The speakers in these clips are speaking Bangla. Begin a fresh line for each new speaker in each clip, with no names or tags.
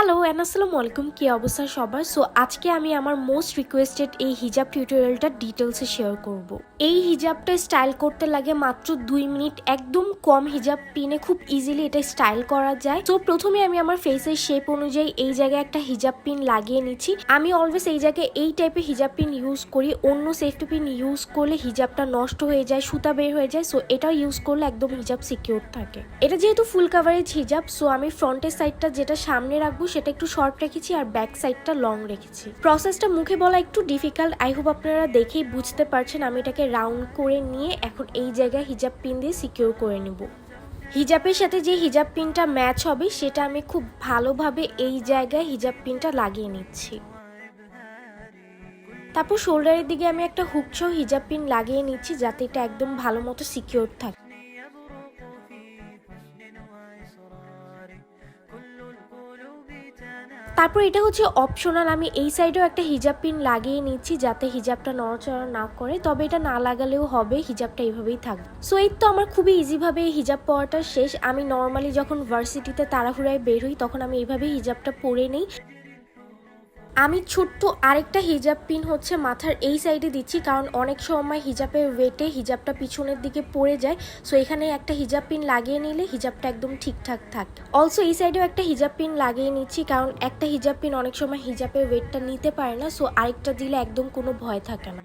হ্যালো এন্ড আসসালামু আলাইকুম, কি অবস্থা সবার। সো আজকে আমি আমার মোস্ট রিকোয়েস্টেড এই হিজাব টিউটোরিয়ালটা ডিটেলসে শেয়ার করব। এই হিজাবটা স্টাইল করতে লাগে মাত্র 2 মিনিট, একদম কম হিজাব পিনে খুব ইজিলি এটা স্টাইল করা যায়। তো প্রথমে আমি আমার ফেসের শেপ অনুযায়ী এই জায়গায় একটা হিজাব পিন লাগিয়ে নিচ্ছি। আমি অলওয়েজ এই জায়গায় এই টাইপের হিজাব পিন ইউজ করি, অন্য সেফটি পিন ইউজ করলে হিজাবটা নষ্ট হয়ে যায়, সুতা বের হয়ে যায়। সো এটা ইউজ করলে একদম হিজাব সিকিউর থাকে। এটা যেহেতু ফুল কাভারেজ হিজাব, সো আমি ফ্রন্টের সাইডটা যেটা সামনে রাখবো সেটা একটু শর্ট রেখেছি আর ব্যাক সাইডটা লং রেখেছি। প্রসেসটা মুখে বলা একটু ডিফিকাল্ট, আই হোপ আপনারা দেখেই বুঝতে পারছেন। আমি এটাকে রাউন্ড করে নিয়ে এখন এই জায়গায় হিজাব পিন দিয়ে সিকিউর করে নেব। হিজাবের সাথে যে হিজাব পিনটা ম্যাচ হবে সেটা আমি খুব ভালোভাবে এই জায়গায় হিজাব পিনটা লাগিয়ে নিচ্ছি। তারপর শোল্ডারের দিকে আমি একটা হুক সহ হিজাব পিন লাগিয়ে নিচ্ছি যাতে এটা একদম ভালো মতো সিকিউর থাকে। তারপর এটা হচ্ছে অপশনাল, আমি এই সাইডেও একটা হিজাব পিন লাগিয়ে নিচ্ছি যাতে হিজাবটা নড়াচড়া না করে, তবে এটা না লাগালেও হবে, হিজাবটা এইভাবেই থাকবে। সো এই তো আমার খুবই ইজিভাবে এই হিজাব পরাটা শেষ। আমি নর্মালি যখন ভার্সিটিতে তাড়াহুড়ায় বের হই তখন আমি এইভাবেই হিজাবটা পরে নিই। আমি ছোট্ট আরেকটা হিজাব পিন হচ্ছে মাথার এই সাইডে দিচ্ছি, কারণ অনেক সময় হিজাবের ওয়েটে হিজাবটা পিছনের দিকে পড়ে যায়। সো এখানে একটা হিজাব পিন লাগিয়ে নিলে হিজাবটা একদম ঠিকঠাক থাকে। অলসো এই সাইডেও একটা হিজাব পিন লাগিয়ে নিচ্ছি, কারণ একটা হিজাব পিন অনেক সময় হিজাবের ওয়েটটা নিতে পারে না। সো আরেকটা দিলে একদম কোনো ভয় থাকে না।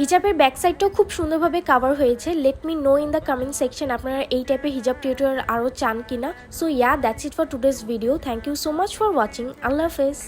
হিজাবের ব্যাক সাইডটাও খুব সুন্দরভাবে কাভার হয়েছে। Let me know in the comment section আপনারা এই টাইপের হিজাব টিউটোরিয়াল আরও চান কিনা। So that's it for today's video. Thank you so much for watching. আল্লাহ হাফেজ।